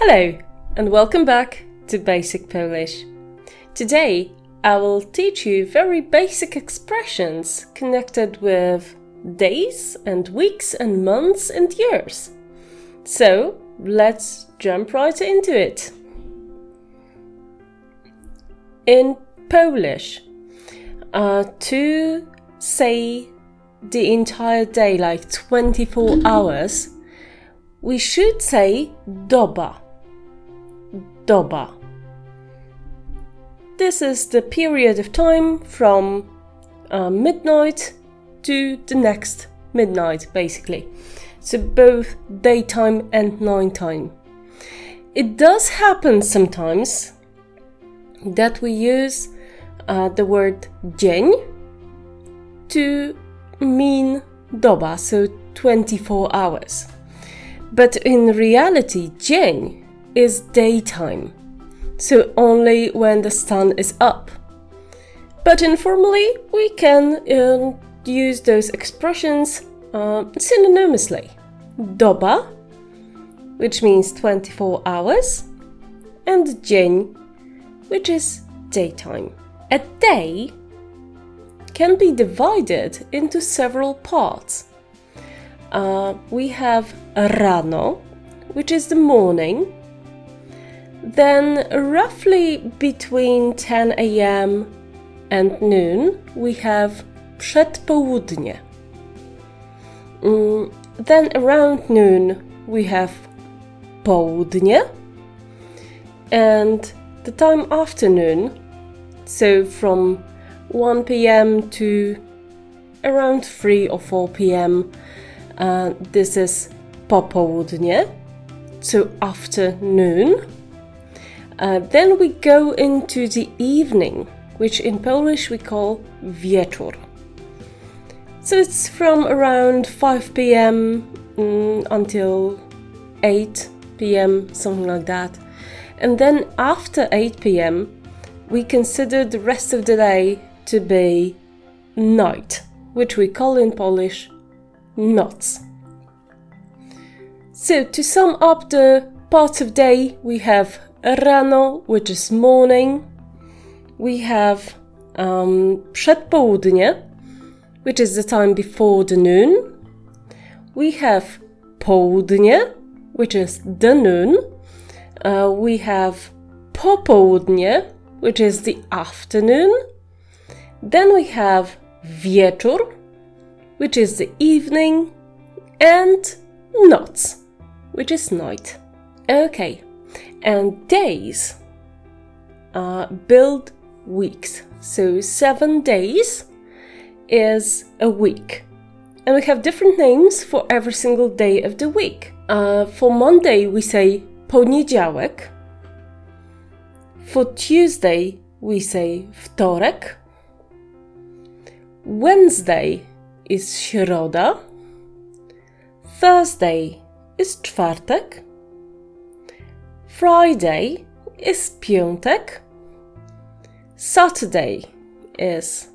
Hello and welcome back to Basic Polish. Today I will teach you very basic expressions connected with days and weeks and months and years. So let's jump right into it. In Polish, to say the entire day, like 24 hours, we should say doba. Doba. This is the period of time from midnight to the next midnight, basically. So both daytime and nighttime. It does happen sometimes that we use the word dzień to mean doba, so 24 hours. But in reality, dzień is daytime, so only when the sun is up. But informally, we can use those expressions synonymously. Doba, which means 24 hours, and dzień, which is daytime. A day can be divided into several parts. We have rano, which is the morning. Then roughly between 10 a.m. and noon we have przedpołudnie. Then around noon we have południe, and the time afternoon, so from 1 p.m. to around 3 or 4 p.m. This is popołudnie, so afternoon. Then we go into the evening, which in Polish we call wieczór. So it's from around 5 p.m. Until 8 p.m., something like that. And then after 8 p.m. we consider the rest of the day to be night, which we call in Polish noc. So to sum up the parts of day, we have rano, which is morning. We have przedpołudnie, which is the time before the noon. We have południe, which is the noon. We have popołudnie, which is the afternoon. Then we have wieczór, which is the evening, and noc, which is night. Okay, and days build weeks. So 7 days is a week. And we have different names for every single day of the week. For Monday we say poniedziałek. For Tuesday we say wtorek. Wednesday is środa. Thursday is czwartek. Friday is piątek. Saturday is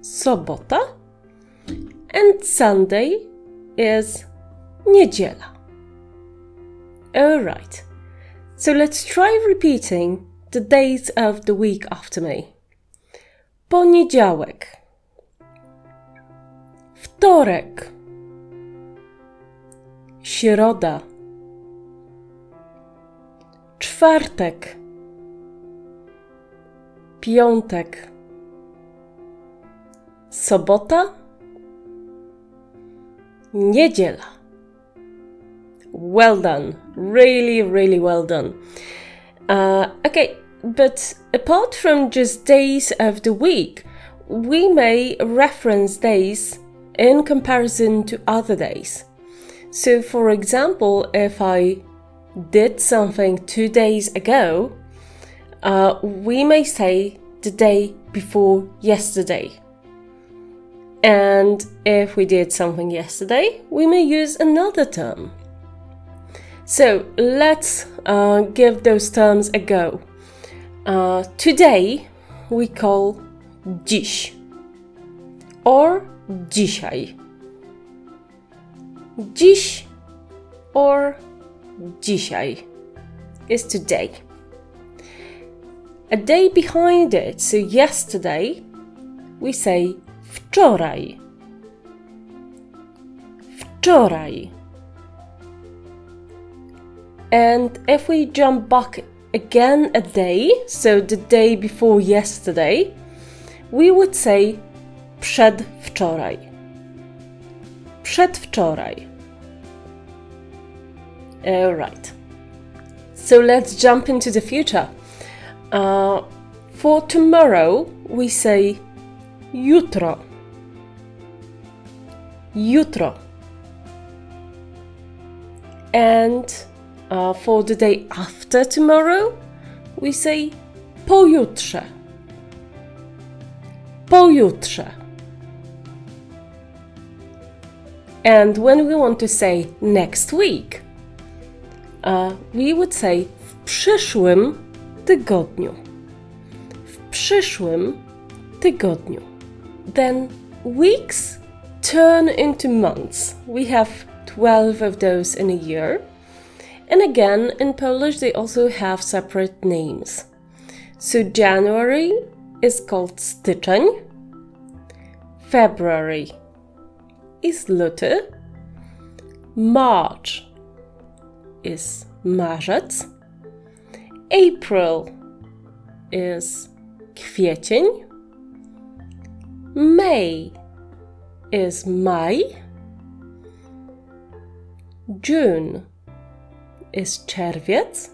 sobota. And Sunday is niedziela. Alright, so let's try repeating the days of the week after me. Poniedziałek, wtorek, środa, czwartek, piątek, sobota, niedziela. Well done. Really well done. Okay, but apart from just days of the week, we may reference days in comparison to other days. So for example, if I did something 2 days ago, we may say the day before yesterday. And if we did something yesterday, we may use another term. So let's give those terms a go. Today we call dziś or dzisiaj. Dziś or dzisiaj. is today. A day behind it, so yesterday, we say wczoraj. Wczoraj. And if we jump back again a day, so the day before yesterday, we would say przedwczoraj. Przedwczoraj. Alright. So let's jump into the future. For tomorrow, we say jutro. Jutro. And for the day after tomorrow, we say pojutrze. Pojutrze. And when we want to say next week, we would say w przyszłym tygodniu. W przyszłym tygodniu. Then weeks turn into months. We have 12 of those in a year. And again, in Polish, they also have separate names. So January is called styczeń. February is luty. March is marzec. April is kwiecień. May is maj. June is czerwiec.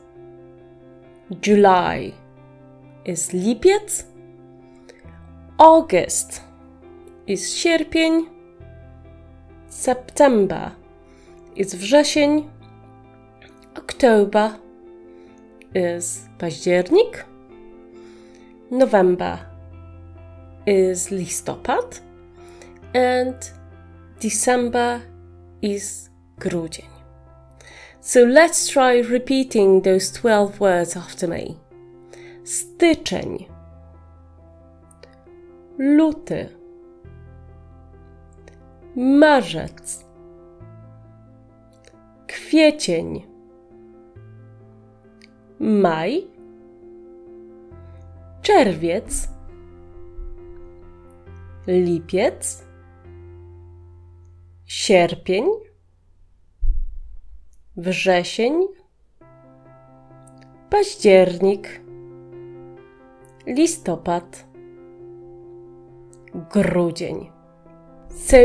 July is lipiec. August is sierpień. September is wrzesień. October is październik. November is listopad. And December is grudzień. So let's try repeating those 12 words after me. Styczeń. Luty. Marzec. Kwiecień. Maj. Czerwiec. Lipiec. Sierpień. Wrzesień. Październik. Listopad. Grudzień. So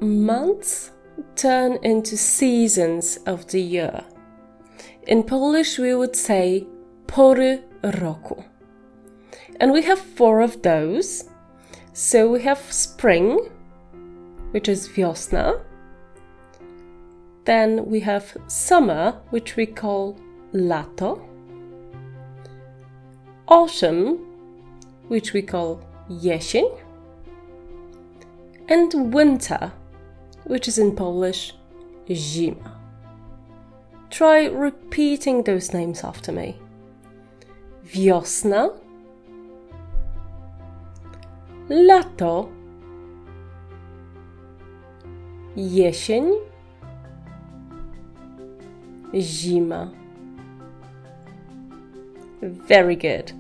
months turn into seasons of the year. In Polish we would say pory roku. And we have 4 of those. So we have spring, which is wiosna. Then we have summer, which we call lato. Autumn, which we call jesień. And winter, which is in Polish zima. Try repeating those names after me. Wiosna. Lato. Jesień. Zima. Very good.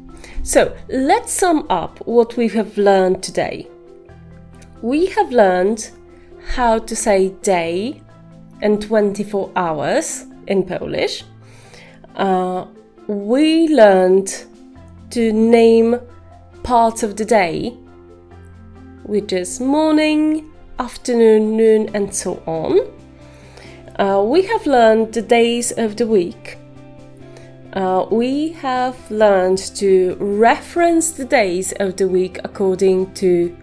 So let's sum up what we have learned today. We have learned how to say day and 24 hours in Polish. We learned to name parts of the day, which is morning, afternoon, noon, and so on. We have learned the days of the week. We have learned to reference the days of the week according to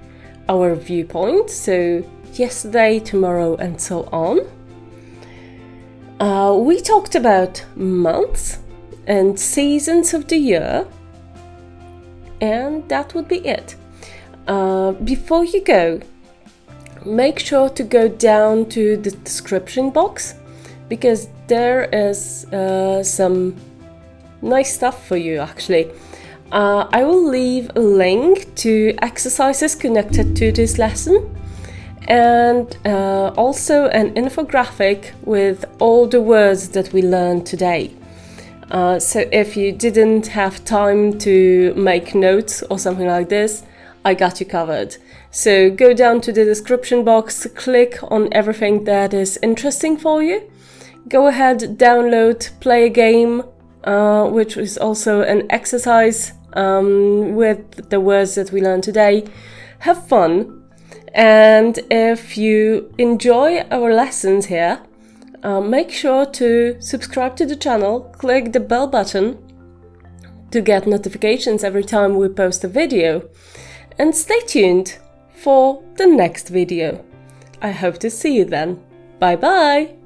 our viewpoint, so yesterday, tomorrow, and so on. We talked about months and seasons of the year, and that would be it. Before you go, make sure to go down to the description box, because there is some nice stuff for you actually. I will leave a link to exercises connected to this lesson, and also an infographic with all the words that we learned today. So if you didn't have time to make notes or something like this, I got you covered. So go down to the description box, click on everything that is interesting for you. Go ahead, download, play a game, which is also an exercise with the words that we learned today. Have fun. And if you enjoy our lessons here, make sure to subscribe to the channel, click the bell button to get notifications every time we post a video, and stay tuned for the next video. I hope to see you then. Bye bye!